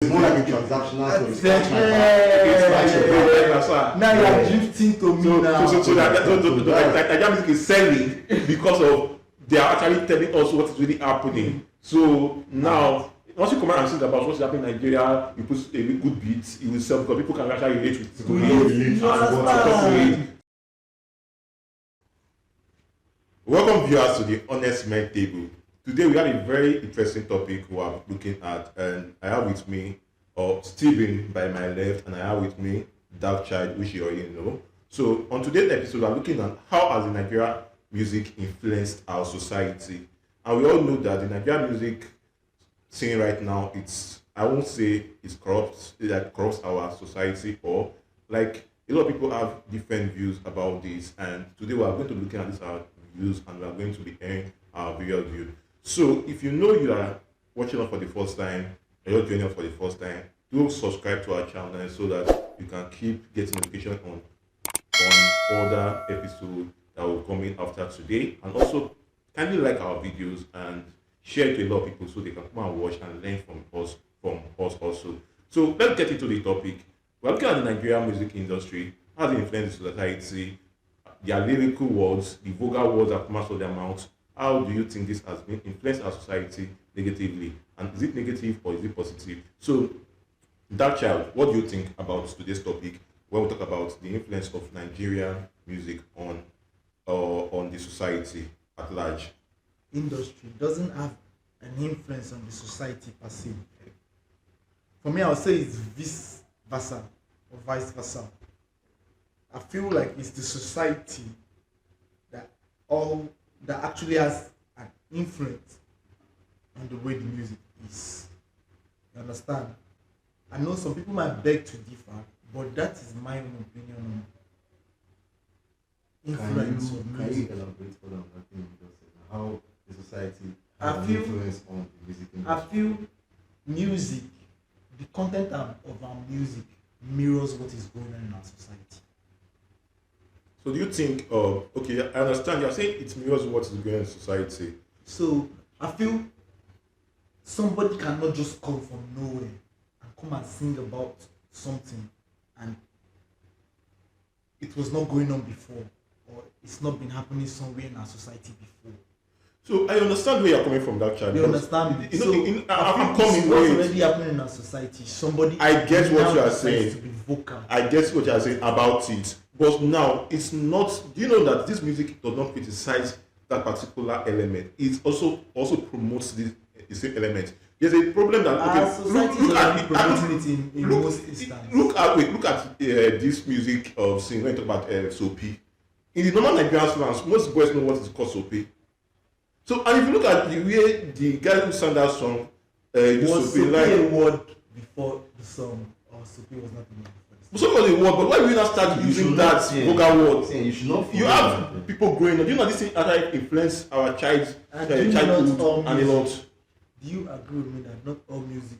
It's more like a transactional stuff. Now you're drifting to me now. So Nigerian music is selling because of they are actually telling us what is really happening. So now, once you come out and think about what's happening in Nigeria, you put a good beat, it will sell because people can actually relate with it. Welcome viewers to the Honest Men Table. Today we have a very interesting topic we are looking at, and I have with me Stephen by my left, and I have with me Darkchild, which you already know. So on today's episode, we are looking at how has the Nigerian music influenced our society, and we all know that the Nigerian music scene right now, I won't say it's corrupt, that corrupts our society, or like a lot of people have different views about this, and today we are going to be looking at this our views, and we are going to be airing our real view. So if you know you are watching us for the first time, or you're joining us for the first time, do subscribe to our channel so that you can keep getting notification on other episodes that will come in after today, and also kindly like our videos and share it to a lot of people so they can come and watch and learn from us also. So let's get into the topic. We're looking at the Nigerian music industry, how it influences society, their lyrical words, the vulgar words that come out of their mouths. How do you think this has been influenced our society negatively? And is it negative or is it positive? So, Darkchild, what do you think about today's topic when we talk about the influence of Nigerian music on the society at large? Industry doesn't have an influence on the society per se. For me, I would say it's vice versa or vice versa. I feel like it's the society that actually has an influence on the way the music is. You understand? I know some people might beg to differ, but that is my own opinion on influence of music. Can you elaborate further on that thing you just said? How the society has an influence on the music industry? I feel music, the content of our music mirrors what is going on in our society. So do you think, okay, I understand you're saying it mirrors what is going on in society. So I feel somebody cannot just come from nowhere and come and sing about something and it was not going on before, or it's not been happening somewhere in our society before. So I understand where you're coming from, that child. You understand? You know, I feel what's already happening in our society. Somebody I get what you are to saying. be vocal. I guess what you are saying about it. But now it's not. Do you know that this music does not criticize that particular element? It also promotes the same element. There's a problem that society is already promoting it in most instances. Look at this music of scene when you talk about Soapy. In the normal Nigerian slangs, most boys know what is called Soapy. So, and if you look at the way the guy who sang that song, was Soapy a word before the song, or Soapy was not a word before the song? So was a word, but why will you not start using that vocal word? You should not. You have people growing up. Do you know this thing actually influence our childhood and a lot? Do you agree with me that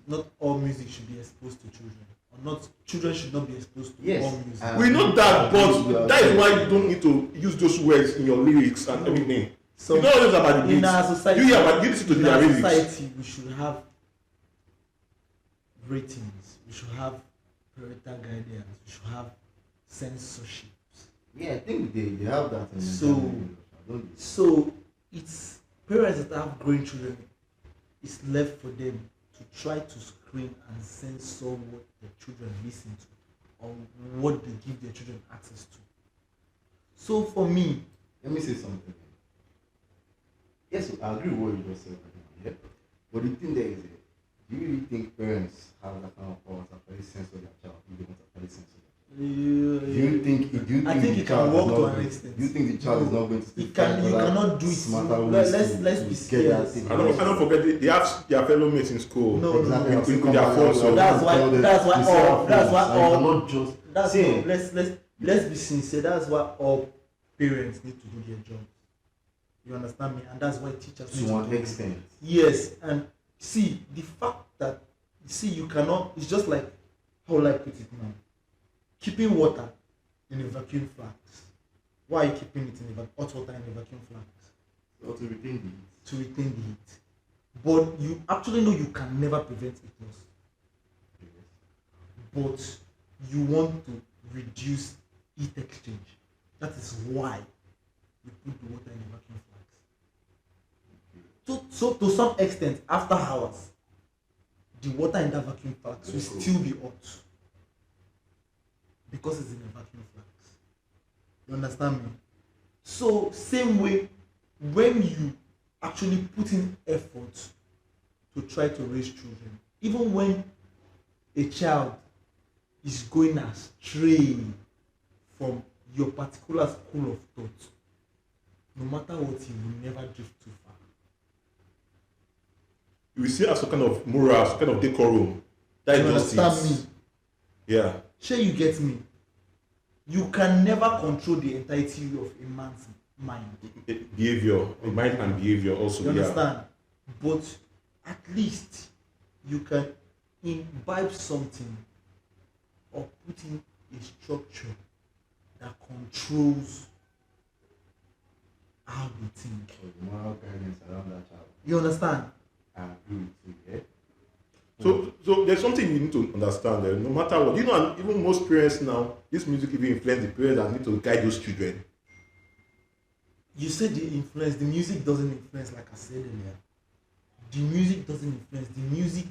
not all music should be exposed to children, or not children should not be exposed to all music? We know that, but that is why you don't need to use those words in your lyrics and everything. So you don't know about the beats. In our society, you listen to their lyrics. Society, we should have ratings. We should have parental guidance. We should have censorship. Yeah, I think they have that. So it's parents that have growing children. It's left for them to try to screen and censor what their children listen to, or what they give their children access to. So for me, let me say something. Yes, I agree with what you just said. Yeah? But the thing there is, do you really think parents have that kind of power to actually censor their child if they want to actually censor them? Do you think I think it can work to an extent. Do you think the child is not going to you cannot do it. Let's be serious. I don't forget they have their fellow mates in school. No, with their phones. So that's why let's be sincere. That's why all parents need to do their job. You understand me? And that's why teachers to one extent. Yes, and see the fact that you cannot. It's just like how will I put it now? Keeping water in a vacuum flask. Why are you keeping it in hot water in a vacuum flask? Or to retain the heat. To retain the heat. But you actually know you can never prevent heat loss. but you want to reduce heat exchange. That is why we put the water in the vacuum flask. So to some extent, after hours, the water in that vacuum flask will still be hot because it's in a vacuum flask. You understand me? So same way, when you actually put in effort to try to raise children, even when a child is going astray from your particular school of thought, no matter what, he will never drift too far. We see as a kind of morals, kind of decorum. That You is understand just me? it. Yeah. Sure, you get me? You can never control the entirety of a man's mind. Behavior, mind and behavior also. You Yeah. understand? But at least you can imbibe something or put in a structure that controls how you think. So the moral guidance around that child. You understand? I agree with you, yeah? So there's something you need to understand. No matter what, and even most parents now, this music even influence the parents that need to guide those children. You said the music doesn't influence, like I said earlier. The music doesn't influence. The music,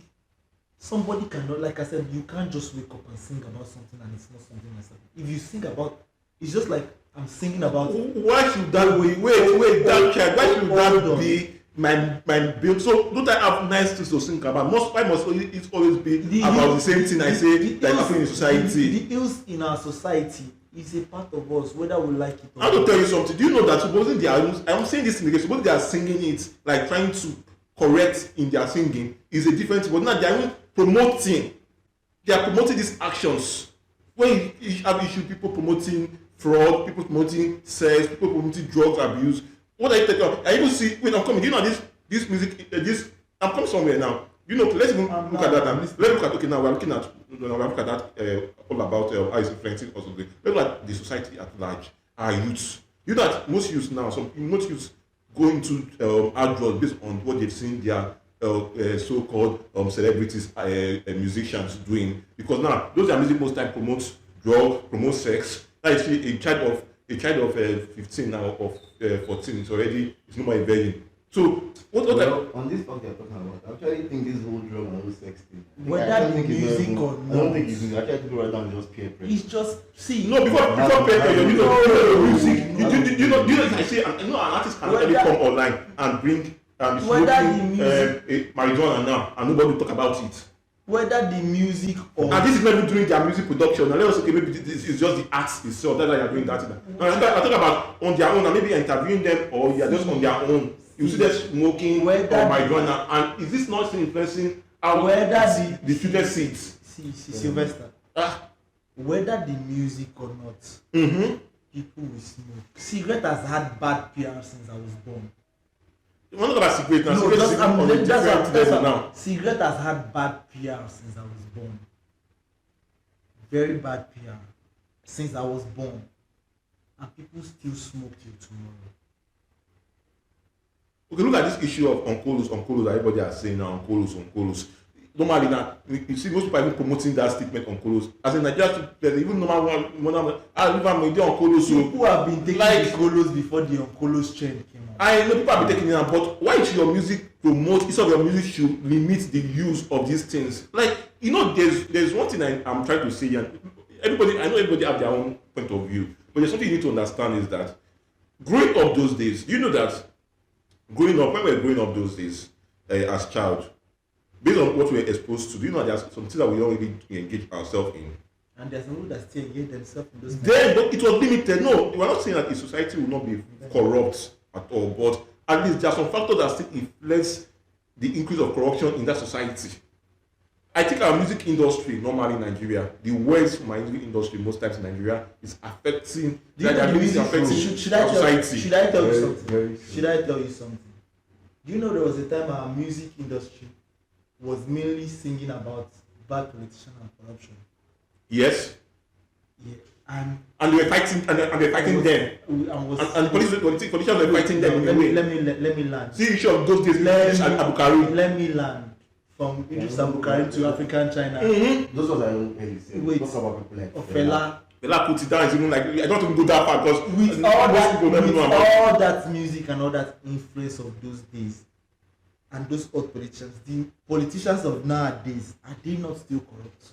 somebody cannot, like I said, you can't just wake up and sing about something and it's not something that's happening. If you sing about, it's just like I'm singing about. Why should that be? Wait, that child. Why should that be my build? So don't I have nice things to sing about? Why must it always be about the same thing I say that happening in society? The ills in our society is a part of us, whether we like it or I want to tell you something. Do you know that supposing they are, I'm saying this in the case, supposing they are singing it, like trying to correct in their singing, is a different thing. But now they are even promoting. They are promoting these actions. When you have issue, people promoting fraud, people promoting sex, people promoting drugs abuse. What are you talking about? I even see, wait, I'm coming. Do you know this music, I'm coming somewhere now. You know, let's even look at that now. Let's look at, okay, now we're looking at that, all about how it's influencing us. Let's look at the society at large, our youths. You know that most youths now, most youths go into hard drugs based on what they've seen their so-called celebrities, musicians doing. Because now, those are music most time promotes drugs, promotes sex. That is a child of 15 now, of 14, it's no more a virgin. So, on this part you're talking about, I actually think this whole drug and whole sex thing, whether the music or not, I don't think it's music. Actually, people right now is just peer pressure. it's just, see, no, before peer pressure, you know music. You know, I say, an artist can actually come online and bring marijuana now, and nobody will talk about it. whether the music or And this is not even during their music production. And let us say, okay, maybe this is just the art itself. That's why you're doing that. Now, I talk about on their own, and maybe interviewing them, or you're just on their own. You see them smoking or marijuana, and is this not influencing how whether the student seats? see Sylvester, whether the music or not, people will smoke. Cigarette has had bad PR since I was born. We're not about cigarette now. No, Cigarette is on a different level now. Cigarette has had bad PR since I was born. Very bad PR since I was born, and people still smoke till tomorrow. Okay, look at this issue of oncolos that everybody are saying now, oncolos. Normally now, you see most people are even promoting that statement oncolos. As in Nigeria, even normal one, I live on the oncolos. People have been taking the colos before the oncolos trend came out. I know people have been taking it now, but why should your music promote, instead of your music should limit the use of these things? Like, you know, there's one thing I'm trying to say, and I know everybody have their own point of view, but there's something you need to understand is that growing up those days, you know that when we were growing up those days as child, based on what we were exposed to, do you know there's some things that we don't really engage ourselves in? And there's people that still engage themselves in those Then, but it was limited. No, we're not saying that the society will not be corrupt at all, but at least there are some factors that still influence the increase of corruption in that society. I think our music industry, normally in Nigeria, the words from our music industry most times in Nigeria is affecting Should I tell you something? Very Should I tell you something? Do you know there was a time our music industry was mainly singing about bad politicians and corruption? Yes. Yeah. And they were fighting, and they're fighting them. And politicians were fighting them in a way. Let me land. See the issue of those days, Abu Kari. Let me land. from Idris Abdulkarim to African China. Those ones I don't hear you say. Wait. Talk about people like Fela. Fela Kuti down is even like I don't even go that far because With all that music and all that influence of those days and those old politicians, the politicians of nowadays, are they not still corrupt?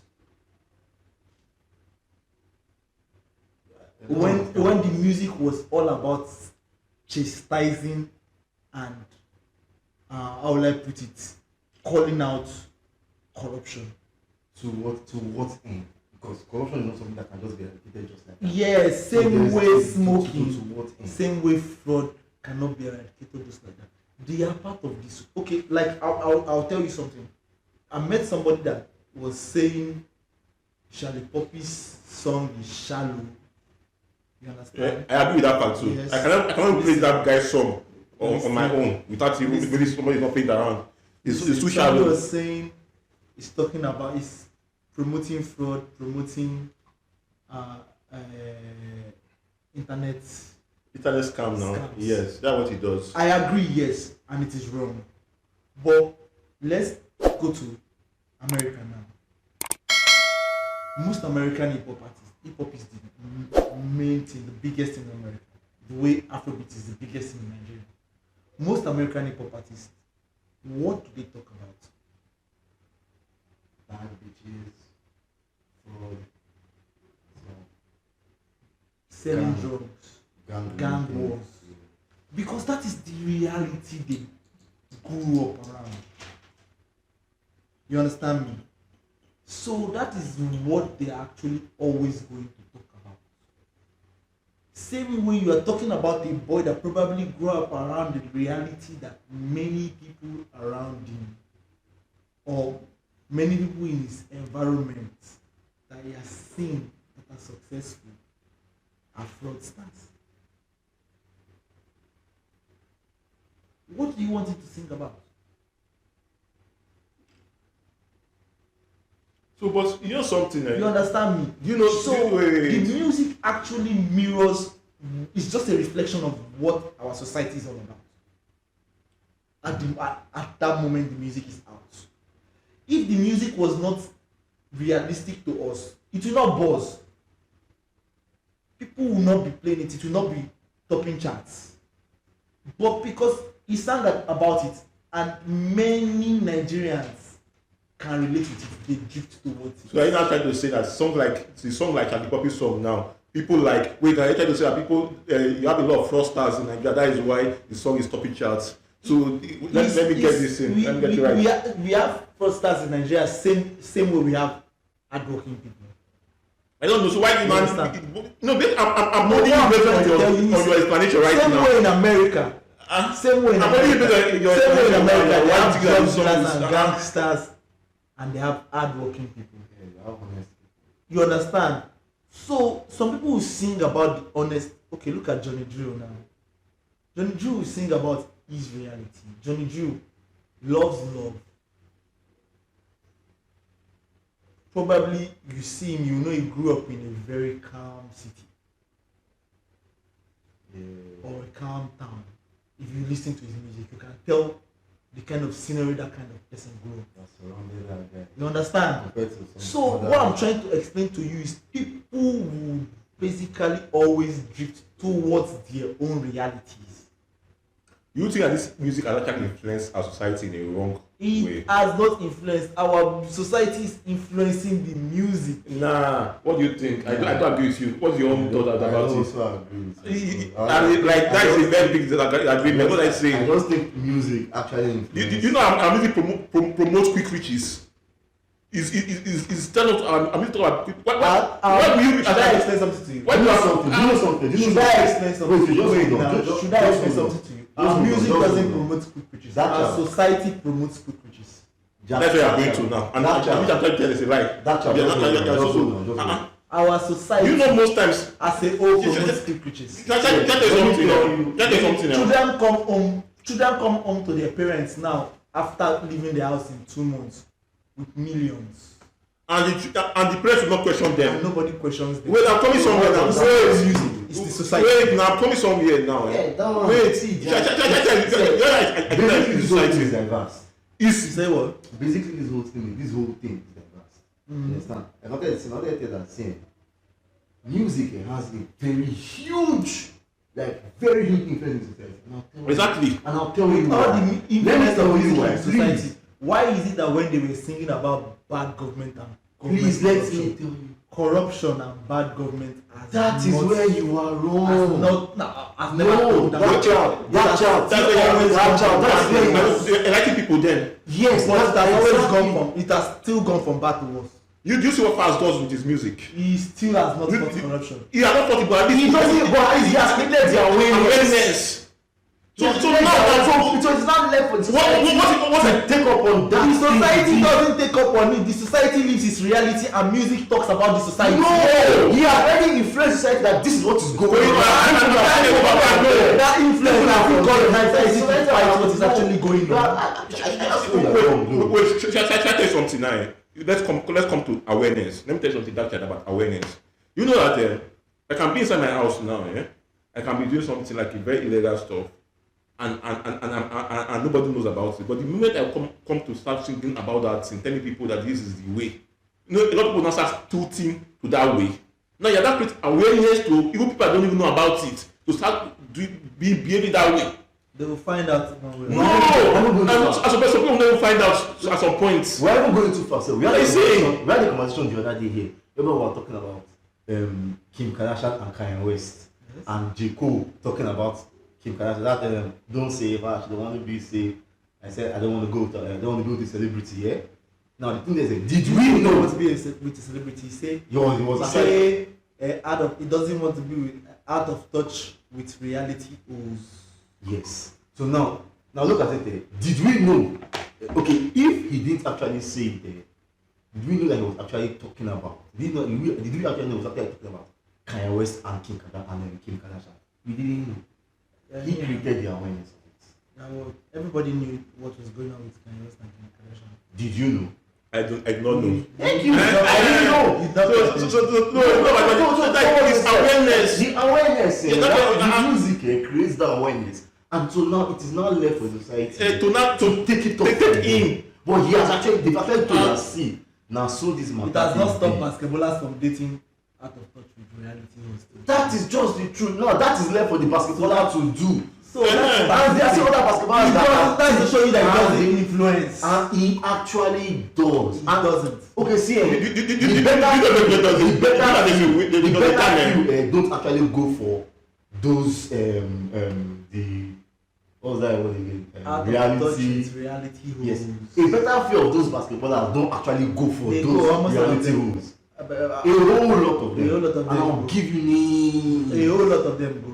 When the music was all about chastising and how will I put it, calling out corruption. To what end? Because corruption is not something that can just be eradicated just like that. Yes, So same there's way to smoking, what end? same way fraud cannot be eradicated just like that. They are part of this. Okay, like I'll tell you something. I met somebody that was saying Charlie Poppy's song is shallow. You understand? I agree with that part too. Yes. I cannot play that guy's song on my Listen. own without even Listen. maybe somebody not playing around. It's too Somebody shallow. was saying he's talking about is promoting fraud, promoting internet. Internet scam now. Scams. Yes, that's what he does. I agree, yes, and it is wrong. But let's go to America now. Most American hip hop artists, hip hop is the main thing, the biggest thing in America. The way Afrobeat is the biggest thing in Nigeria. Most American hip hop artists, what do they talk about? Bad bitches, fraud, Selling Gang. drugs, gang wars. Because that is the reality they grew up around. You understand me? So that is what they are actually always going to talk about. Same way you are talking about a boy that probably grew up around the reality that many people around him or many people in his environment that he has seen that are successful are fraudsters. What do you want him to think about? So, but you know something? You understand me? You know, So wait. the music actually mirrors. It's just a reflection of what our society is all about. At that moment, the music is out. If the music was not realistic to us, it will not buzz. People will not be playing it. It will not be topping charts. But because he sang about it, and many Nigerians can relate with it, they drift towards it. So are you now trying to say that the song like Charlie Poppy song now, people like wait, are you trying to say that people you have a lot of fraudsters in Nigeria? That is why the song is topping charts. So let me get this in. Let me get it right. We have fraudsters in Nigeria, same way we have hardworking people. I don't know. So why do you understand? No, I'm No, holding you what I'm based trying to tell on you is your explanation right same now. way in America. Same way in I'm holding you based America. on your Same way in explanation. America. They Why have do you drug think dealers songs and are- gangsters, and they have hardworking people. Yeah, you have honest people. You understand? So some people will sing about the honest. Okay, look at Johnny Drew now. Johnny Drew will sing about his reality. Johnny Drew loves love. Probably you see him, you know he grew up in a very calm city Yeah. or a calm town. If you listen to his music, you can tell the kind of scenery that kind of person grew up. That's surrounded that guy. You understand? Compared to some So other- what I'm trying to explain to you is people will basically always drift towards their own realities. You think that this music has actually influenced our society in a wrong It way? has not influenced our society is influencing the music. Nah, what do you think? I don't agree with you. What's your own thought I about it? also agree with you. Like that is a very big agreement. What I I say? just think music actually influences. You know, I'm music promotes quick riches. Is tell us I'm talking about why do you Should I explain something to you? why Do do you you know something? Do you know something? Do you Should know I something? explain something Wait, to you? just Wait hold on, now. just- Should I just explain hold on. something to you? Just Our hold on, music just doesn't hold on. promote quick riches. That Our child. society promotes quick riches. That's where I'm going to now. And That which I'm child. trying to tell is a lie. That child. Yeah, Just hold on, yeah, just so- hold on, just hold on. Our society You know, most times as a whole Just- promotes quick riches. Can I tell you something else? Can I tell you something else? Children come home to their parents now after leaving the house in 2 months with millions. And the parents will not question And them. nobody questions them. Wait, I'm coming somewhere now. It's Wait, music. It's the society. Wait, now I'm coming somewhere now. Yeah, that one. Wait, See, you're right. I Basically, the the society is society. diverse. You Is say what? Basically, this whole thing is diverse. You understand? Another thing that saying music has a very huge influence in society. And I'll tell you- exactly. And I'll tell you With all why. the Let me influence tell of you music why. in society, Please, why is it that when they were singing about bad government and please let me tell you. corruption and bad government has That is not, where you are has wrong. not has never No, come down. that child. That's where always you're electing people then. Yes, but it has always exactly. gone from, it has still gone from bad to worse. You do see what Fast does with his music. He still has not You- fought you- corruption. He has not fought it, but at least He doesn't, but at least he has created the awareness. So now that's So it's not left for the what society to take up on that. The society thing. doesn't take up on it. The society lives its reality, and music talks about the society. No, he has already influenced society that this is what is going on. That influence has People got the are society to society fight what is no. actually going You on. are- Wait, shall I tell you something now? Let's come to awareness. Let me tell you something that about awareness. You know that I can be inside my house now, I can be doing something like a very illegal stuff, and nobody knows about it. But the moment I come to start thinking about that thing, telling people that this is the way, a lot of people now start tilting to that way. Now you have that create awareness to even people that don't even know about it to start behaving that way. They will find out one way. No, and as a person, people will never find out at some point. We are even going too far. So we had What are you saying? a conversation the other day here. Remember we were talking about Kim Kardashian and Kanye West, and J. Cole talking about Kim Kardashian. That don't say if she don't want to be safe. I said I don't want to go. I don't want to go with a celebrity. Yeah. Now the thing is, did we He know? wants to be with a celebrity. Say He was he actually. say he doesn't want to be out of touch with reality. Yes. So now look at it there. Did we know? Okay, if he didn't actually say it there, did we know that he was actually talking about? Did we actually know he was actually talking about Kanye West and Kim Kardashian? We didn't know. He created the awareness of it. Now everybody knew what was going on with Kanye West and Kim Kardashian. Did you know? I do not know. Thank you. I didn't know. It's awareness. The awareness, It's not the music creates the awareness, and so now it is not left for society To take it off. take it in. But they've actually told us, see, now so this matter. It has not is stopped big. basketballers from dating out of touch with reality. That is just the truth. No, that is left for the basketballer to do. So that's And there are some other basketballers that that's to show you that it and doesn't they- influence. and he actually does. It And doesn't. okay, see, The the better you don't actually go for those the what was that word again? Out of touch Reality. with reality holes. Yes, a better few of those basketballers don't actually go for They go, those almost all of reality them. holes. A A whole lot of them. whole lot of And them I'll go. give you names. whole lot of them go.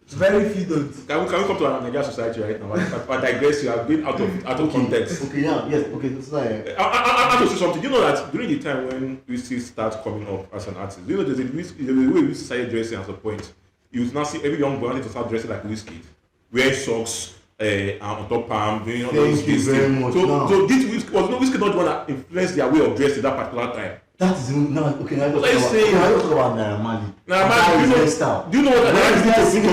Very few don't. Can we come to our Nigerian society right now? I digress. You have been out of context. Okay, yeah, yes, okay, that's like I have to say something. You know that during the time when whiskey starts coming up as an artist, you know there's a way whiskey started dressing at a point. You now see every young boy wanting to start dressing like whiskey, wearing socks, on top palm, doing all those Thank you things. very much. Now. So this whiskey was not the one that influenced their way of dressing that particular time. that is now okay. Now What are you saying? I talk about Naira Marley. Naira Marley, hairstyle. do you know what When is there I single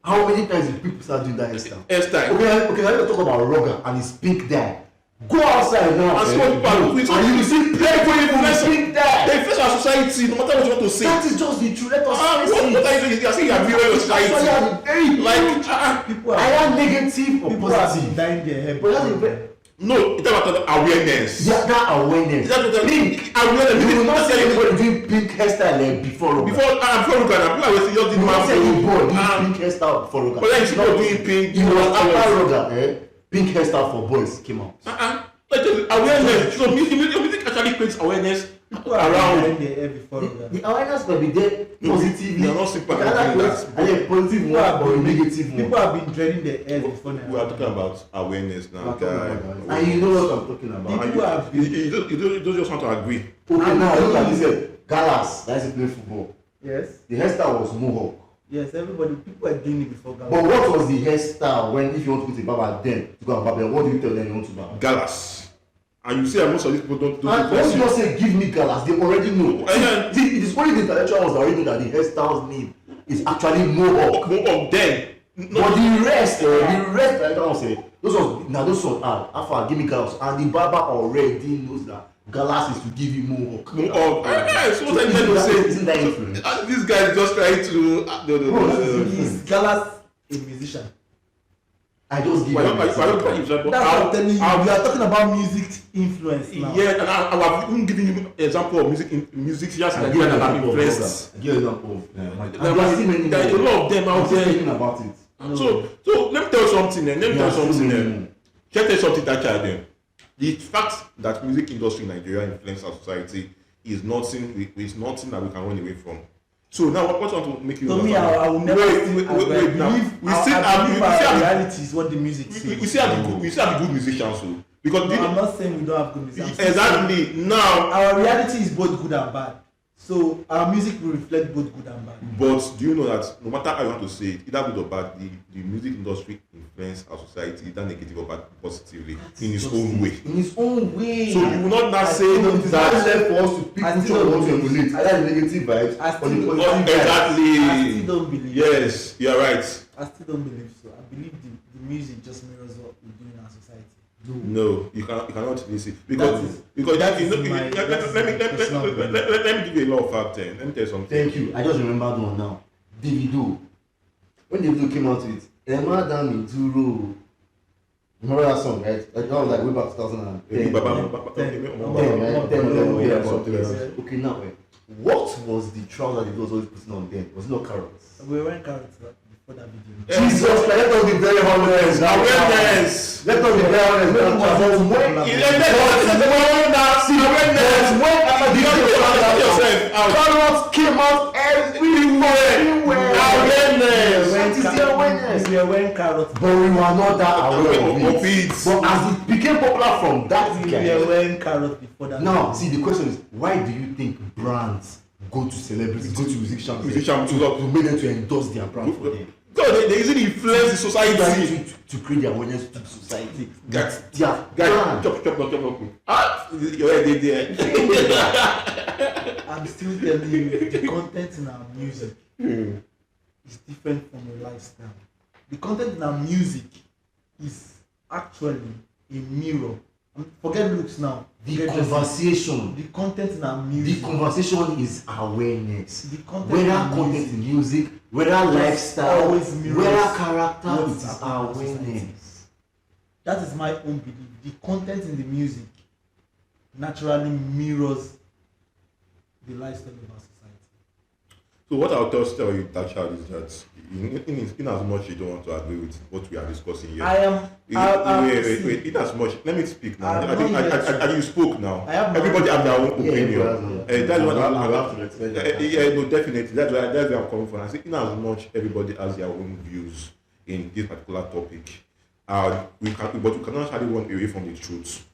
how many times did people start doing that hairstyle? hairstyle? Okay, now let's talk about Roger and his pink dye. Go outside now And see what people are doing. and you will see plenty people with pink dye. They influence our society, no matter what you want to say. That is just the truth. Let us What face are you it. saying? You are saying you are viewing your Actually, society. I'm very Like, People I are am negative or people are positive. dying their head. But that's a very no, it's about awareness. yeah, that awareness. That's what Pink. awareness. You will not see anybody doing pink hairstyle before Roger. Before Rogan, people always say just You did will not see anybody doing man. pink hairstyle before Roger. But then you see people doing pink. It was after Roger, pink hairstyle for boys came out. Like awareness. So music actually creates awareness People are around. dying their head before that. The awareness might be there positively. they are not simple You can like awareness. and then positive People one have or a been negative one. People have been dreading their head before now. We are talking about awareness now, guy. And you know what I'm talking about. People have been. You don't just want to agree. Okay, now look at this. Gallas, that is playing football. Yes. The hairstyle was mohawk. Yes. Everybody. People are doing it before. But what was the hairstyle when if you want to go to barber then to go and barber? What do you tell them you want to barber? Galas. And you see that most of these people don't And when you just say give me gallas, they already know. Yeah. See, it is only the intellectual ones that already know that the hairstyle's name is actually mohawk. more of them. But the rest, intellectual ones say those ones are Alpha, give me Galas, and the barber already knows that Galas is to give you more. Yes, what I'm trying to say. Isn't that influence? This guy is just trying to. Is Galas a musician? I just give Why you don't That's what I'm telling you. We are talking about music influence now. Yeah, and I have even given you example of musicians I that give you an have example of influenced. I give you an example of There are a lot of them out I'm there. thinking about it. So let me tell you something. Let me tell you something. Then. Can I tell you something that child then? The fact that music industry in Nigeria influences our society is nothing that we can run away from. So now what I want to make you To me, I will never wait now. I believe our reality is what the music says. We still have the good musicians too. Because I'm not saying we don't have good musicians. exactly now. Our reality is both good and bad. So our music will reflect both good and bad. But do you know that no matter how you want to say it, either good or bad, the music industry influences our society either negative or bad positively in its own way. In his own way. So you will not now say It is not that left for us to pick which one we want to emulate. Either the negative vibes I or the still- positive vibes. exactly. I still don't believe. Yes, you are right. I still don't believe so. I believe the music just mirrors what we do in our society. No, you cannot listen because that is let me my- that's my personal opinion. let me give you a lot of fact then. Let me tell you something. Thank you. I just remembered one now. Davido. When Davido came out with Emma Down in Duro. Remember that song, right? That was like way back 2010. Okay, now, what was the trouser that he was always putting on then? Was it not carrots? We were wearing carrots before that video. Jesus Christ, let us be very honest. Awareness. Let us be very honest. Carrots came out everywhere. Awareness. That is the awareness. We were wearing carrots. But we were not that aware of Of it. it. But as it became popular from that We were guy. wearing carrots before that. Now, see, the question is, why do you think brands go to celebrities, go to musicians, Musicians to make them to endorse their brand for them? God, they easily influence the society. To create the awareness to the society. Guys, Their Guys, brand. chop. Ah, your head there. I'm still telling you, the content in our music is different from your lifestyle. The content in our music is actually a mirror. Forget looks now. The Forget dressing. conversation. The content in our The music. conversation is awareness. The content Whether in our content music. in music, whether lifestyle, always mirrors whether character, what it is is happening in society. awareness. That is my own belief. The content in the music naturally mirrors the lifestyle of our society. So what I'll just tell you, that child, is that in as much you don't want to agree with what we are discussing here. I am. Wait. In as much, let me speak now. I you spoke now. I have my Everybody have their own opinion. Yeah, That's what I'll have to respect that. yeah, no, definitely. That's where I'm coming from. I say, in as much everybody has their own views in this particular topic, but we cannot actually run away from the truth.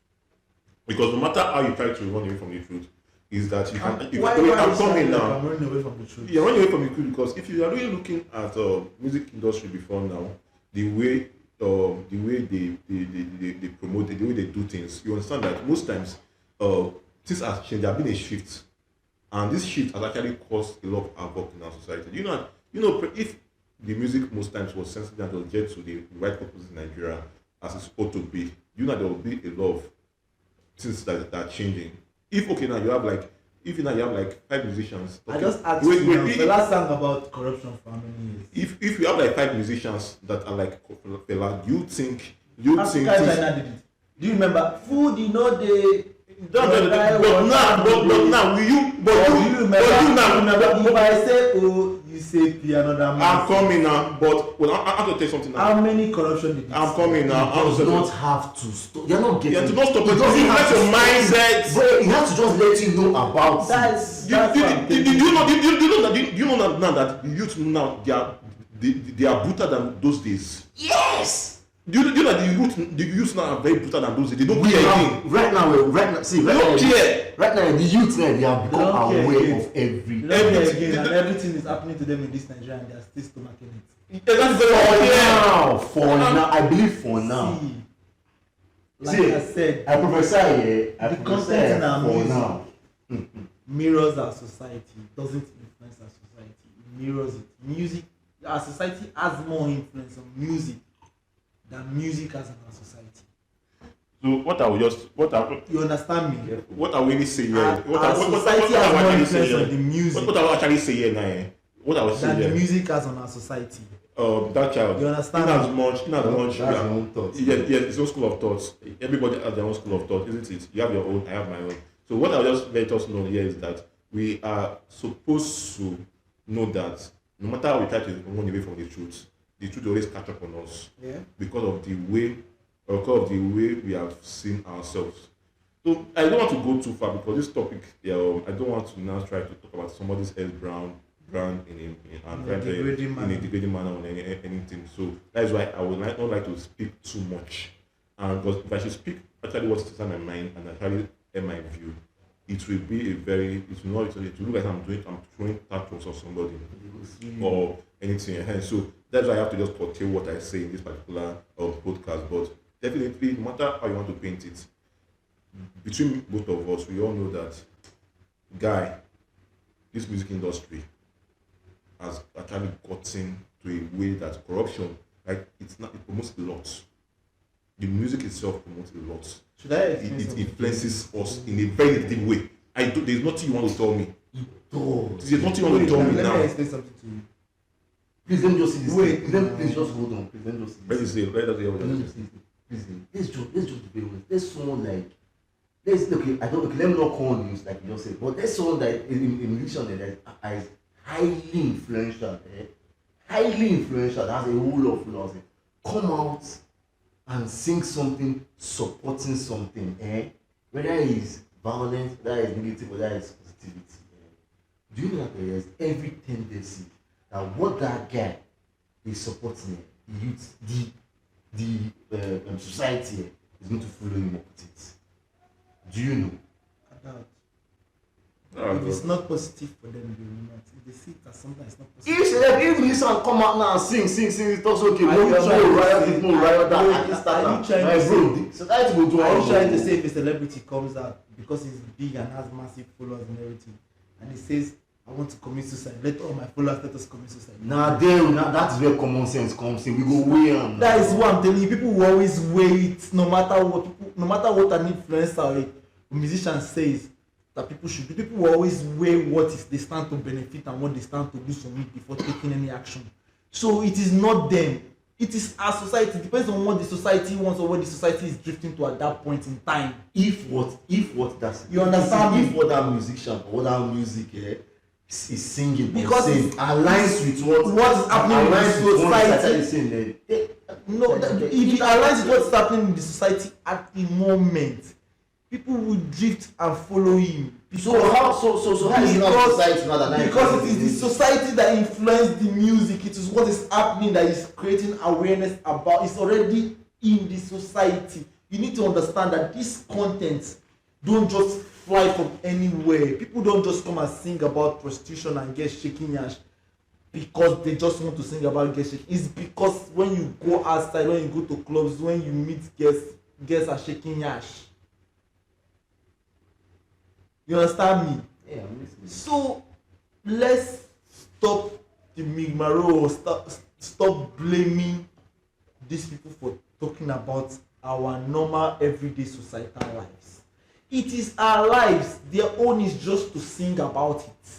Because no matter how you try to run away from the truth, is that you can. I'm coming now. I'm running away from the truth. You're running away from the truth because if you are really looking at music industry before now, the way they promote it, the way they do things, you understand that most times things have changed. There have been a shift, and this shift has actually caused a lot of havoc in our society. You know, if the music most times was sensitive and was geared to the right purposes in Nigeria as it's ought to be, you know there will be a lot of things that are changing. If now you have like 5 musicians. I just asked you now, the last song about corruption for how many years? If you have like 5 musicians that are like Fela, you think Africa China did it. Do you remember? Food, but now if I say oh, you say P another man. I'm coming now, but I have to tell you something now. How many corruption did you I'm coming now. It does not have to stop. You're not getting. Yeah, to not stop it. It doesn't You have let to your stop. mindset. But it has to just let you know about That's Do you know now that the youth now they are brutal than those days? Yes. Do you know that the youth now are very brutal than those days? They don't We care have, again. right now, see, They don't care. right now, the youth now, they have become don't care aware again. of every. You don't care Everything. again, and everything is happening to them in this Nigeria, and they are still stomaching it. That's very For clear. now, I believe for now. See, like See, I said, I prophesy, I the prophesy content in our for music now. mirrors our society. It doesn't influence our society. It mirrors it. Music, our society has more influence on music that music has in our society. So You understand me? what I really say here? Our society has more influence on the music What I will actually say here now? What I will say than the here. music has on our society. That child. You understand? In as much. That's your own thoughts. Yeah, it's your school of thoughts. Everybody has their own school of thought, isn't it? You have your own, I have my own. So what I'll just let us know here is that we are supposed to know that no matter how we try to run away from the truth will always catch up on us Yeah. because of the way we have seen ourselves. So I don't want to go too far because this topic, I don't want to now try to talk about somebody's else brand in a degrading manner or anything. So that is why I would not like to speak too much. And because if I should speak actually what's inside my mind and actually in my view, it will be it will look like I'm throwing tattoos or somebody or anything. And so that's why I have to just curtail what I say in this particular podcast. But definitely, no matter how you want to paint it, between both of us, we all know that this music industry has actually gotten to a way that corruption, like it promotes a lot. The music itself promotes a lot. Should I explain It something? influences us in a very negative way. There's nothing you want to tell me. It does. There's nothing you want to tell me Let now. me explain something to you. Please let me just see this. Wait, Please, please just hold on. Please let me just see Let me this. say, let us hear what Let me you just see this. Please, let's just be honest. There's someone like let me not call names like you just said, but there's someone that in musician that is highly influential, that has a whole lot of followers. Come out and sing something supporting something, whether it's violence, whether it's negative, whether it's positivity. Do you know that there is every tendency that what that guy is supporting, the youth, the society is going to follow him up with it? Do you know? I doubt. Oh, If it's bro. not positive for them, they will not. If they see it as something that's not positive. If musician come out now and sing, it's also okay. Are you No trying to riot, say- no riot, that are I can start you now. trying My to bro, say- the society will do Are you all trying to of say if a celebrity comes out because he's big and has massive followers and everything, and he says, I want to commit suicide, let all my followers let us commit suicide? Now that is where common sense comes in. We go weigh on. That is what I'm telling you. People will always weigh it, no matter what an influencer or a musician says that people should do. People will always weigh what is they stand to benefit and what they stand to lose from it before taking any action. So it is not them. It is our society. It depends on what the society wants or what the society is drifting to at that point in time. If what that's You understand me? If what that musician or what that music is singing Because or saying aligns with what is happening in the aligns with what society. is saying, then No, if it aligns with what's happening in the society at the moment, people will drift and follow him. so how is it not society not that Because it is the society that influenced the music. It is what is happening that is creating awareness about. It's already in the society. You need to understand that these contents don't just fly from anywhere. People don't just come and sing about prostitution and get shaking yash because they just want to sing about get shaking. It's because when you go outside, when you go to clubs, when you meet girls are shaking yash. You understand me? Yeah, I'm listening. So let's stop the migmaro, stop blaming these people for talking about our normal everyday societal lives. It is our lives. Their own is just to sing about it.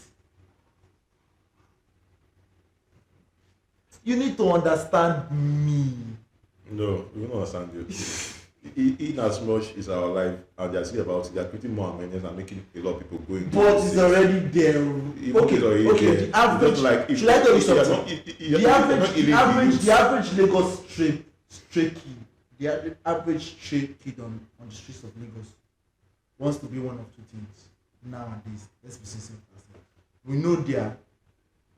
You need to understand me. No, we don't understand you. In as much is our life and they are saying about it, they are creating more awareness and making a lot of people go into But it's already there. Okay. The average. Should I tell you something? The average Lagos stray kid, the average stray kid on the streets of Lagos wants to be one of two things nowadays. Let's be sincere. We know there are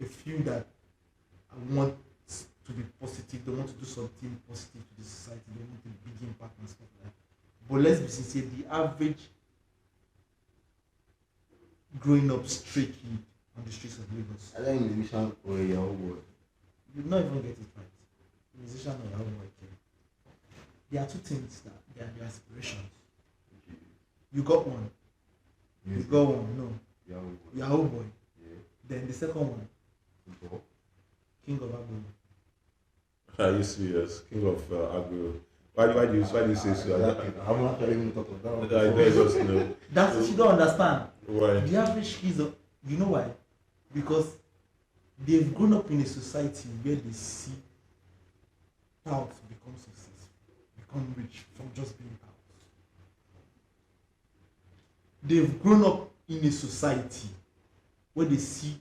a few that want to be positive. They want to do something positive to the society. They want a big impact and stuff like that. But let's be sincere. The average growing up stray kid on the streets of Lagos, I think musician or a Yahoo boy. you not even get it right. Musician or Yahoo boy. There are two things that they are the aspirations. You got one. You got one. No. Yahoo boy. Yahoo boy. Yeah. Then the second one, Football. King of Agbo. Are you serious? King of agro. Why do you say so? I'm not even thought of that one I before. just know. That's what you don't understand. Why? The average kids, you know why? Because they've grown up in a society where they see touts become successful, become rich from just being touts. They've grown up in a society where they see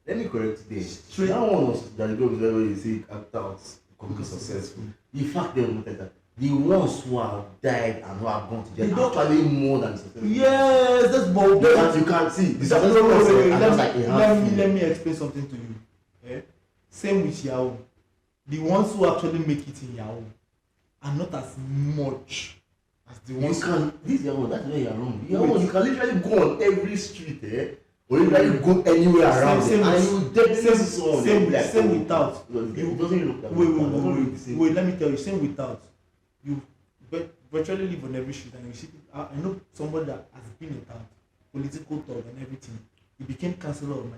Let me correct today. Straight- That one was that the girls where you say actors becoming successful. The fact they noted that the ones who have died and who have gone to They jail don't- actually more than the successful. yes, that's bold. You can't see the successful Wait, person wait, are just like a handful. let me explain something to you. Eh? Same with Yahoo. The ones who actually make it in Yahoo are not as much as the You ones can this Yahoo, that's where you're wrong. Yahoo, you can literally go on every street, or literally go anywhere around Same it, and with- you definitely see someone same like, same without. It doesn't look that Wait, way. It doesn't look the same. let me tell you, same without. You virtually live on every street and you see people. I know somebody that has been a tout, political talk and everything. He became councillor of my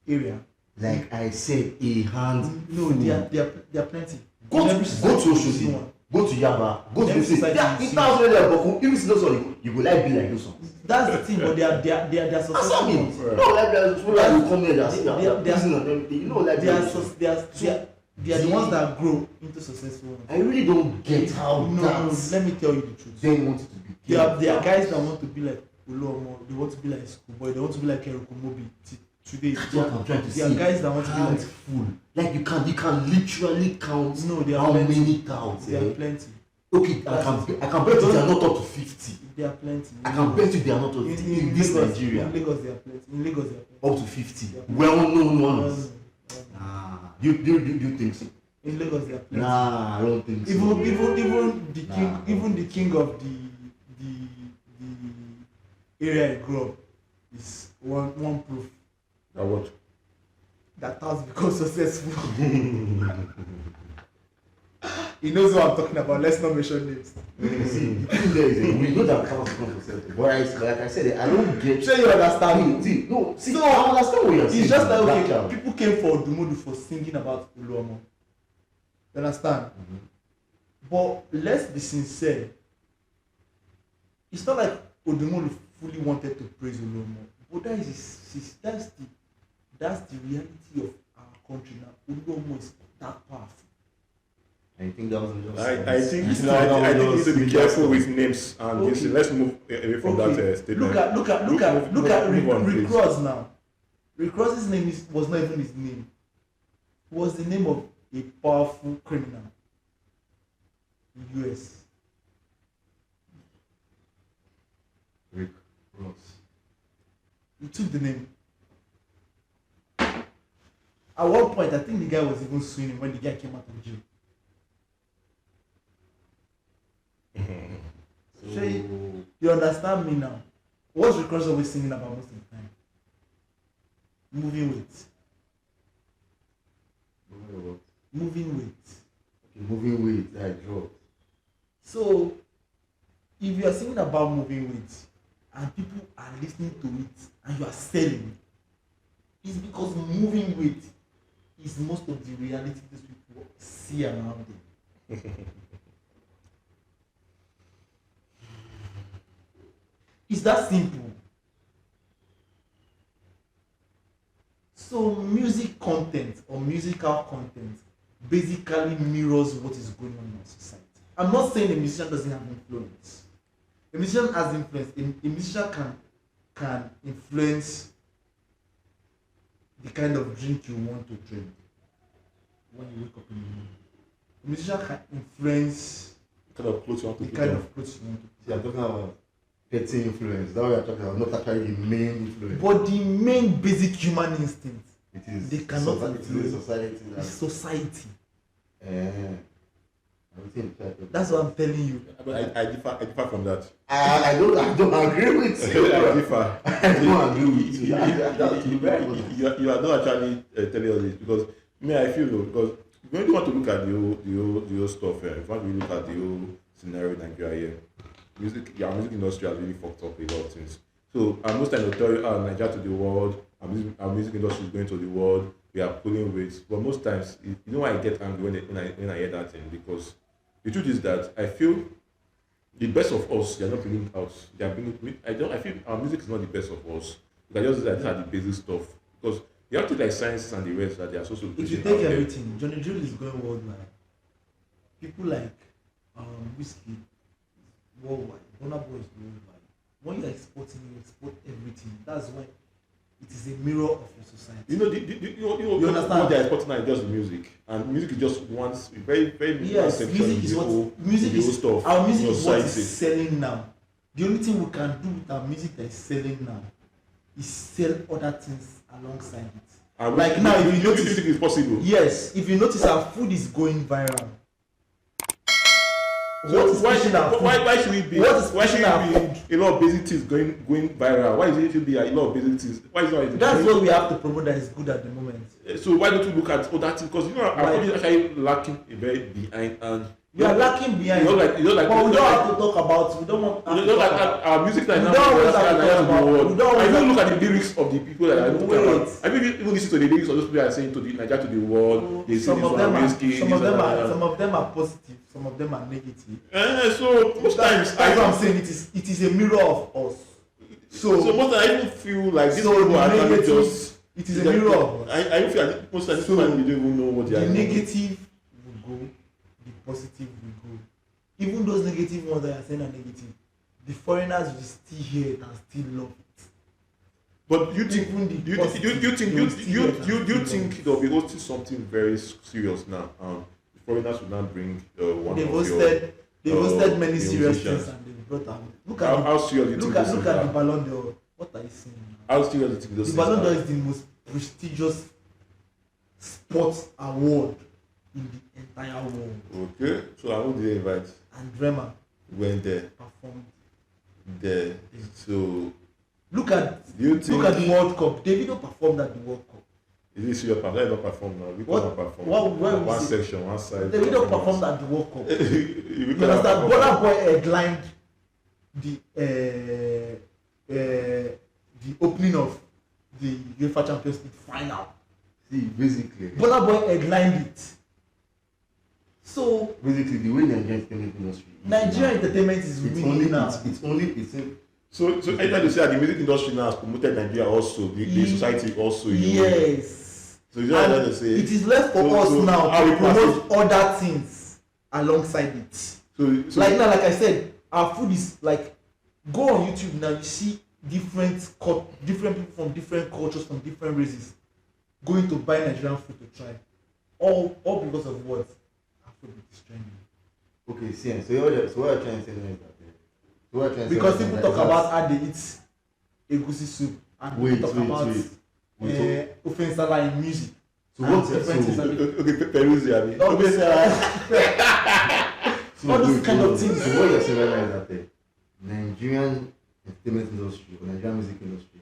area. Like I said, a hand. No, there are plenty. Go In to every society, go to you see Oshodi, one. go to Yaba, go to Every Use. society Yeah, you it see. sounds really like Boku. If you see those ones, you go like be like those ones. That's the thing, but they are That's what I successful mean. ones. No, like there's people like you come here, they're They are- prison and everything. You know, like They are those- they are the ones that grow into successful ones. I really don't get how No, that let me tell you the truth. they want it to be. There are guys that want to be like Oluomo, they want to be like Schoolboy, they want to be like Eric Omobi. Today, That's what I'm trying to there are say. guys that want to be like. Handful. Like you can literally count No, there are how plenty. many counts. There are plenty. Okay, I can bet you they are not up to 50. There are plenty. I can bet you they are not up to 50 in this Lagos, Nigeria. In Lagos, there are plenty. In Lagos, there are plenty. Up to 50. Well-known ones. Um, Nah. You think so? in Lagos, there are plenty. Nah, I don't think so. Even the king of the area I grew up is one proof That what? that has become successful. He knows what I'm talking about. Let's not mention names. See, the thing there is, we know that counts become successful. But like I said, I don't get. Sure, you understand. See, So, I understand what you're saying. It's just like Black okay, child. people came for Odumudu for singing about Oluomo. You understand? But let's be sincere. It's not like Odumudu fully wanted to praise Oluomo, but that's the reality of our country now. Oluomo is that powerful. I think that was just. I think that I think was you need to be just- careful with names and this. Okay. Let's move away from that statement. Look at Move on, Rick please. Ross now. Rick Ross's name was not even his name. It was the name of a powerful criminal in US. Rick Ross. He took the name. At one point, I think the guy was even suing him when the guy came out of jail. So, You understand me now? What's Rick Ross always singing about most of the time? Moving weight. Moving weight. moving weight, I dropped. So, if you are singing about moving weight and people are listening to it and you are selling, it's because moving weight is most of the reality these people see around them. It's that simple. So music content or musical content basically mirrors what is going on in our society. I'm not saying a musician doesn't have influence. A musician has influence. A musician can influence the kind of drink you want to drink when you wake up in the morning. A musician can influence Kind of clothes you want to the put kind on. of clothes you want to See, I'm talking about petty influence. That's what you're talking about, not actually the main influence. But the main basic human instinct It is. they cannot It is society. is society. Everything. That's what I'm telling you. I differ from that. I don't agree with you. I differ. I don't agree with you. You are not actually telling us this because me I feel though because when you want to look at the whole stuff if you want to look at the whole scenario in Nigeria here, music industry has really fucked up a lot of things. So most times they'll tell you Nigeria to the world, our music industry is going to the world. We are pulling weight, but most times, you know why I get angry when I hear that thing, because the truth is that I feel the best of us, they are not bringing out. They are bringing. I feel our music is not the best of us. We can just say that these are the basic stuff, because you have to like sciences and the rest that they are so If you pushing take out there. everything, Johnny Drill is going worldwide. People like Whiskey worldwide, Burna Boy is worldwide. When you're exporting, you export everything. That's why it is a mirror of your society. You know, You understand? what they are exporting now is just music, and music is just one very very Yes, section music in is the what whole, music in the whole is. stuff. Our music in is what society. is selling now. The only thing we can do with our music that is selling now is sell other things alongside it. And Like now, if you do notice, think it's possible? yes, if you notice, our food is going viral. What is pushing our food? why should it be? What is Why should pushing our it be a lot of basic things going viral? Why is it should be a lot of basic things? Why is it not? That's what we have to promote that is good at the moment. So why don't you look at other things? Because you know, our country is actually lacking a very behind, and We are lacking behind. you know, like but we don't have to talk about. We don't want. you know, like our music that We now don't always have to and talk the about- world. we don't always I don't have- look at the lyrics of the people that are talking Wait. about. I mean, even listen to the lyrics of those people that are saying to the Nigeria to the world. They say Some this of one them are. Whiskey, Some this of them one are. that. Some of them are positive. Some of them are negative. So most times That's what I'm saying. It is a mirror of us. So most times I even feel like these So people the are actually negative- just. It is a mirror of us. I feel like most times So people don't even know what they The are doing. negative will go. The positive will go. Even those negative ones that are saying are negative, the foreigners will still hear it and still love it. But you think Even the you positive, think they will still hear it and you still think love it. they'll be hosting something very serious now? The foreigners will not bring one They've of your. hosted many the serious musicians. things and they've brought out. Look How, at how serious do you look think at this look is at the now? Ballon d'Or. What are you saying now? How serious do you think this The is Ballon d'Or now? is the most prestigious sports award in the entire world. Okay, so I who did they invite? And Rema Went there, performed. there. So Look at do you think look at the World Cup. Davido performed at the World Cup. is this your perform? Let not perform now. We What- cannot perform. what one we say? section, one side. Davido performed at the World Cup. You You understand? Burna Boy headlined the opening of the UEFA Champions League final. See, basically, Burna Boy headlined it. So basically, the way the Nigerian entertainment industry is Nigerian now, entertainment is it's winning only now. So I try to say that the music industry now has promoted Nigeria also, the society also. In a way. Yes. So you know what I'm And trying to say. it is left for So- us so now how to we pass promote other things alongside it. So Like now, like I said, our food is like, go on YouTube now, you see different people from different cultures, from different races going to buy Nigerian food to try. All because of what? Our food is trending. okay, see, so what you're trying to say now is that so what you're trying to Because say people is talk that- about how they eat egusi soup and Wait, people talk wait, about wait. ofe nsala in music. So and what's different things so, like that. okay, Peruzzi, I mean. All those, so all those wait, kind of wait, things. So what you're saying right now is that the Nigerian entertainment industry or Nigerian music industry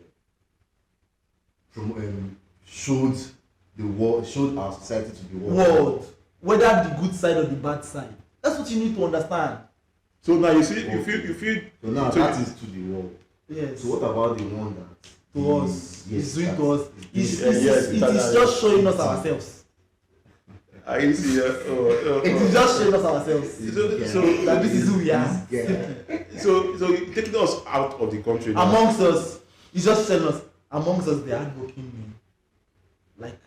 showed our society to the World, whether the good side or the bad side. That's what you need to understand. So now you see, you feel. So now So that is to the world. Yes. So what about the one that To us, Yes, it's doing that to us. is It is just showing us ourselves. I see. It is just showing us ourselves. So That this is who we are. so taking us out of the country now. Amongst us, it's just showing us. Amongst us, they are hardworking men, like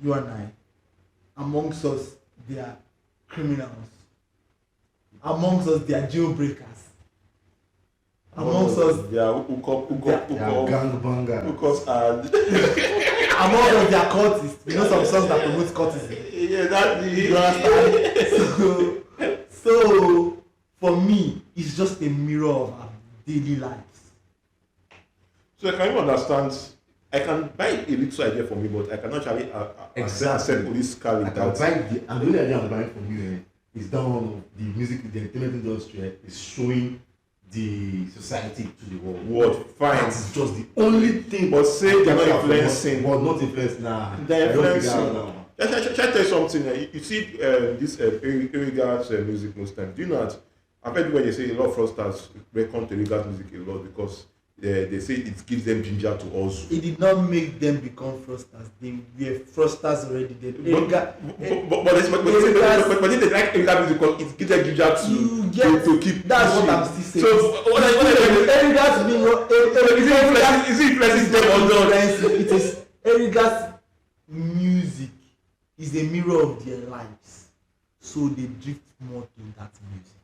you and I. Amongst us, they are criminals. Amongst us, they are jailbreakers. Amongst us, they are hook up, gangbanger. and amongst us, they are cultists. You know some songs that promote cultism. yeah, that You understand? So for me, it's just a mirror of our daily lives. So I can even understand. I can buy a little idea from you, but I can actually accept police carry I can that. buy the and the only idea I'm buying from you is that one of the music, the entertainment industry is showing the society to the world. Word fine, That is just the only thing. but say they're not influencing. But not influencing. Nah, They're I don't figure influencing. out now. Shall I tell you something? You see this Eriga's music most times. Do you know that? I've heard where they say a lot of fraudsters reckon to Eriga's music a lot because they say it gives them ginger to also. It did not make them become fraudsters. They were fraudsters already. Then But they like Erica music because it gives them ginger to keep. That's pushing. what I'm still saying. So what I Erica's being is it influencing them or not? It is Erica's music is a mirror of their lives, so they drift more to that music.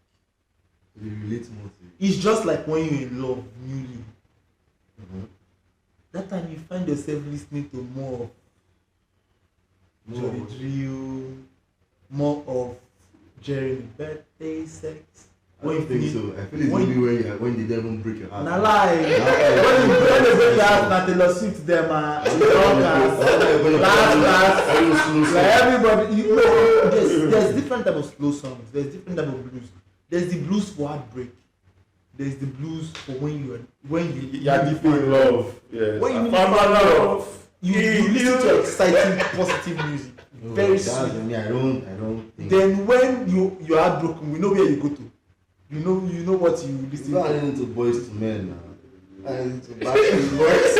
They relate more to it. It's just like when you're in love newly. Mm-hmm. That time you find yourself listening to more of Johnny Drill, more of Jeremy birthday sex. I don't think so. I feel it's when maybe when they don't even break your heart. na lie. When they break your heart, na Taylor Swift them last. Like everybody, you know, there's different type of slow songs. There's different type of blues. There's the blues for heartbreak. There's the blues for when you You're deep in love. Yes. When you found my love. you listen to exciting, positive music. Very sweet. Me, I don't think. Then when you are heartbroken, we know where you go to. You know what you It's listen not to. into Boys to Men now. I'm into Backstreet Boys.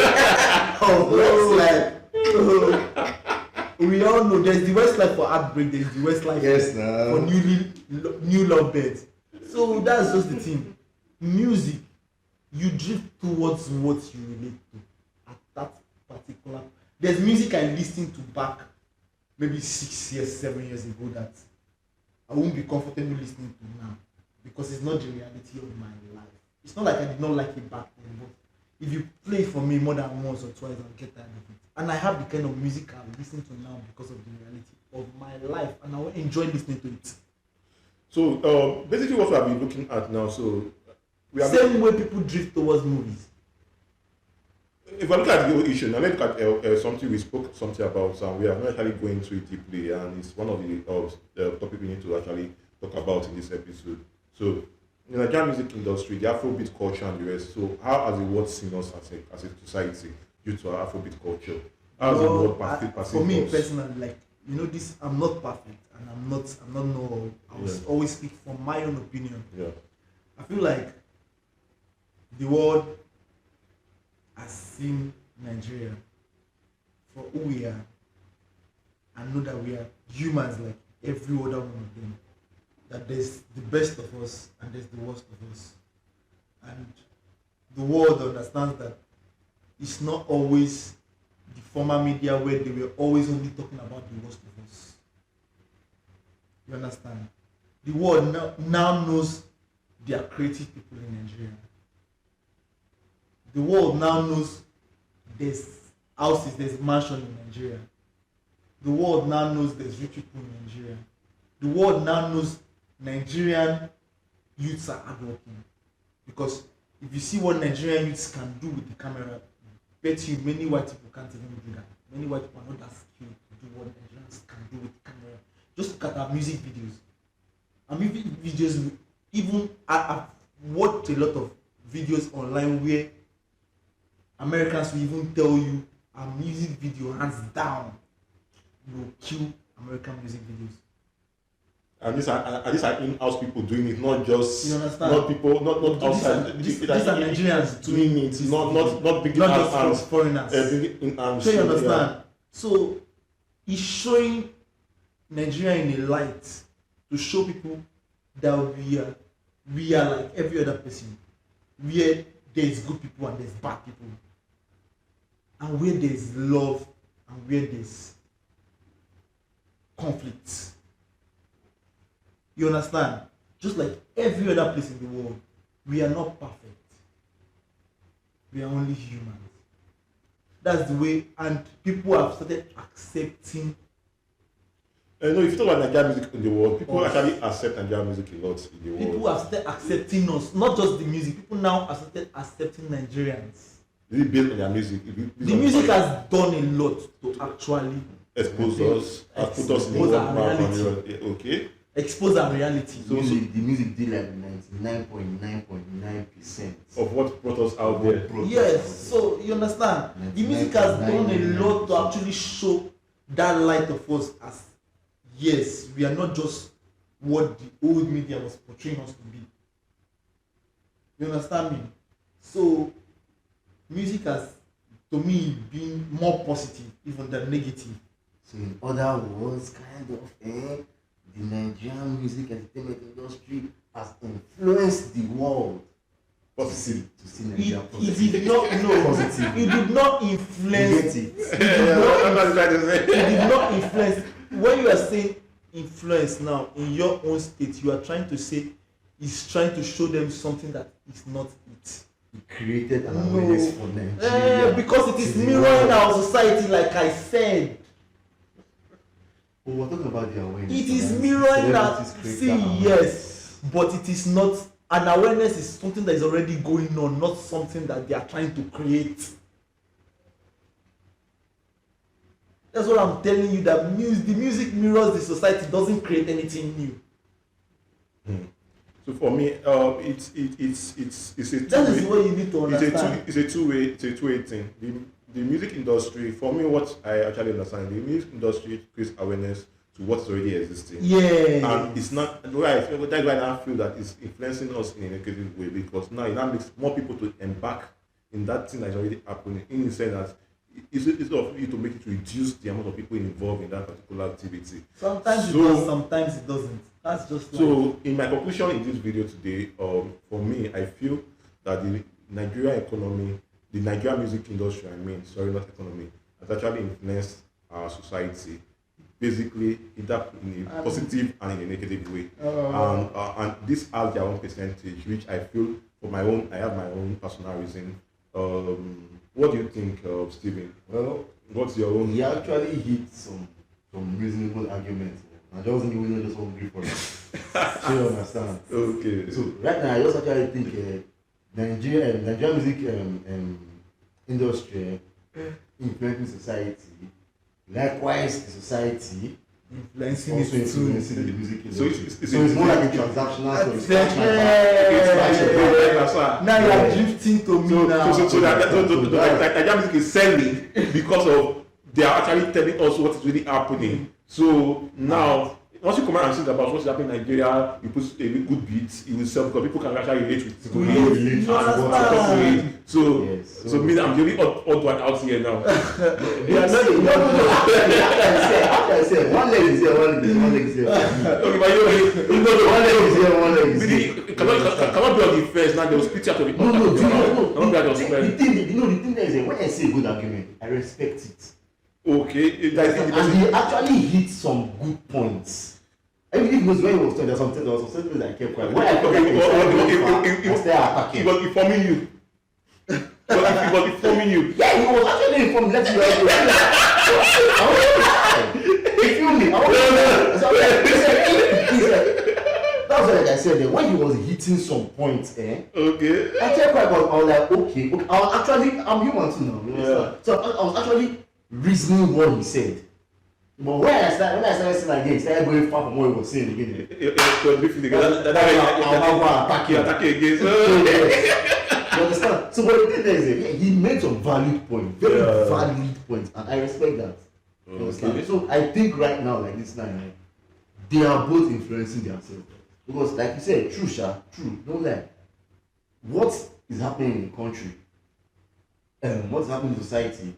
We all know there's the Westlife for heartbreak. There's the Westlife Yes, for now. new love beds. So that's just the thing. Music, you drift towards what you relate to at that particular. There's music I listened to back maybe 6 years, 7 years ago that I won't be comfortable listening to now because it's not the reality of my life. It's not like I did not like it back then, but if you play it for me more than once or twice, I'll get tired of it. And I have the kind of music I listen to now because of the reality of my life, and I will enjoy listening to it. So basically, what we have been looking at now. So we have Same way people drift towards movies. If I look at the whole issue, now let's look at something we spoke something about, and we are not actually going into it deeply, and it's one of the topic we need to actually talk about in this episode. So, in the Nigerian music industry, the Afrobeat culture and the rest. So, how has the world seen us as a society due to our Afrobeat culture? How has the world perceived for me us? personally, like this, I'm not perfect, and I'm not know. I will always speak from my own opinion. Yeah. I feel like the world has seen Nigeria for who we are, and know that we are humans like every other one of them. That there's the best of us and there's the worst of us, and the world understands that it's not always the former media where they were always only talking about the worst of us. You understand? The world now knows there are creative people in Nigeria. The world now knows there's houses, there's mansions in Nigeria. The world now knows there's rich people in Nigeria. The world now knows Nigerian youths are hardworking. Because if you see what Nigerian youths can do with the camera, bet you many white people can't even do that. Many white people are not that skilled to do what Nigerians can do with the camera. Just look at our music videos. Our music videos, even I've watched a lot of videos online where Americans will even tell you our music video hands down will kill American music videos. And these are in-house people doing it, not just You understand? not people, not outside. These are Nigerians doing it, not big not just hands, foreigners. big in-house. So you understand? So it's showing Nigeria in a light to show people that we are like every other person. Where there's good people and there's bad people. And where there's love and where there's conflict. You understand? Just like every other place in the world, we are not perfect. We are only humans. That's the way, and people have started accepting. No, if you talk about Nigerian music in the world, people actually accept Nigerian music a lot in the world. People have started accepting us, not just the music. People now have started accepting Nigerians. Is it based on their music? The music has done a lot to actually expose us, has put us in the expose world our map. reality. Okay. Expose our reality. The music did like 99.9% Of what brought us out there. Yes, so you understand? The music has done a lot to actually show that light of us as yes, we are not just what the old media was portraying us to be. You understand me? So music has, to me, been more positive even than negative. So in other words, kind of, the Nigerian music entertainment industry has influenced the world Positive. to see It, Nigeria it positive. did not no, Positive. it did not influence. Get it? It did not, That's what I'm trying to say. it did not influence. When you are saying influence now in your own state, you are trying to say it's trying to show them something that is not it. It created an No. awareness for Nigeria. Because it is to the mirroring world. our society, like I said. But we're talking about the awareness. It is and mirroring our. celebrities create See, that awareness. yes, but it is not. An awareness is something that is already going on, not something that they are trying to create. That's what I'm telling you. That the music mirrors the society, doesn't create anything new. So for me, it's a That is two-way. what you need to understand. It's a two-way thing. The music industry, for me, what I actually understand, the music industry creates awareness to what's already existing. Yeah. And it's not that's why I feel that it's influencing us in a negative way, because now it now makes more people to embark in that thing that is already happening, in the sense that it's of you to make it reduce the amount of people involved in that particular activity. Sometimes So- it does, sometimes it doesn't. That's just like, So, in my conclusion in this video today, for me, I feel that the Nigerian economy, the Nigerian music industry, not economy, has actually influenced our society, basically either in a positive and in a negative way. And this has their own percentage, which I feel I have my own personal reason. What do you think, Stephen? Well, What's your own? he actually hit some reasonable arguments. I just knew we just hungry for it. So you understand? Okay. So right now, I just actually think Nigerian music industry influencing society. Likewise, the society influencing also it influencing too. the music So industry. So it's more like a transactional. So it's Now you are drifting to me now. So Nigerian music is selling because of they are actually telling us what is really happening. So now, once you come out and think about what's happening in Nigeria, you put a good beat, you will sell because people can actually relate with it. Relate to what So, Yes, so me, I'm the only odd one out here now. You are not. No. After I said, one leg is here, one leg is here. Okay, but you know, One leg is here, one leg is really, here. cannot be on the first. Now they will split you out of the No. cannot be on the The first. thing there is that when I say good argument, I respect it. Okay, that's And he actually hit some good points. Even when he was talking, there was some things that I kept quiet. When I felt like I started attacking. He was informing you. He was informing you. Yeah, he was actually informed. Let's be honest. You feel me? That's what I said. When he was hitting some points, Okay. I kept quiet. I was like, okay. I was actually, I'm human too now. You understand? Yeah. So I was actually reasoning what he said. But when I started saying again, he started going far from what he was saying again. Attack again. You understand? So what the thing is, he made some valid points, very valid points, and I respect that. You understand? Okay. So I think right now, like this now, they are both influencing themselves. Because like you said, true, don't lie. What is happening in the country, what's happening in society,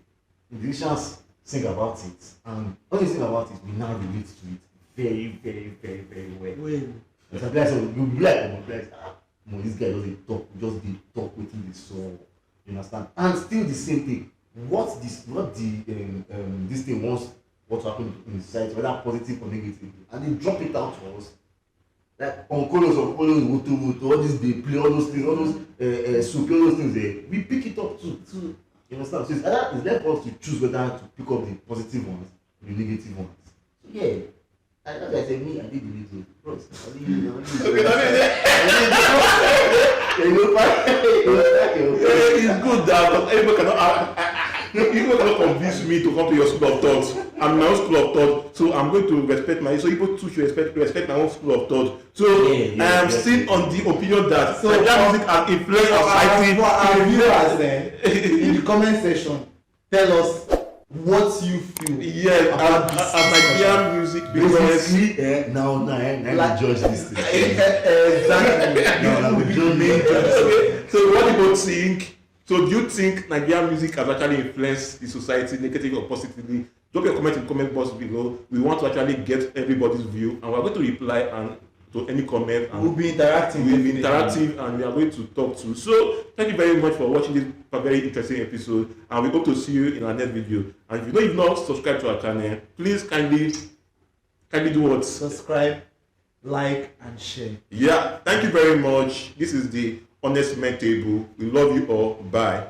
musicians sing about it, and when you sing about it, we now relate to it very, very, very, very well. Well, Sometimes you'll be like, this guy doesn't talk, just dey talk wetin dey song. You understand? And still the same thing. What this thing wants what happen in society, whether positive or negative, and they drop it out to us. Like Onkolos, Woto, all this they play, all those things, all those soup, all those things there. We pick it up too. You understand? So it's left for us to choose whether to pick up the positive ones or the negative ones. So yeah. And as I said, me, I did the little. Bros, I did the It's good that everyone cannot convince me to come to your school of thought. I'm my own school of thought, so I'm going to respect so people too should respect my own school of thought. So I am still on the opinion that Nigerian music has influenced society. our viewers in the comment section, tell us what you feel. Yes, as Nigerian music because basically, now Like- judge this thing. Exactly. Now we judge me. okay. So what people think So do you think Nigerian music has actually influenced the society negatively or positively? Drop your comment in the comment box below. We want to actually get everybody's view, and we're going to reply and to any comment. And We'll be interacting. we'll be interactive, and we are going to talk to. So thank you very much for watching this very interesting episode, and we hope to see you in our next video. And if you know you've not subscribed to our channel, please kindly do what? Subscribe, like, and share. Yeah, thank you very much. This is the Honest Men Table. We love you all. Bye.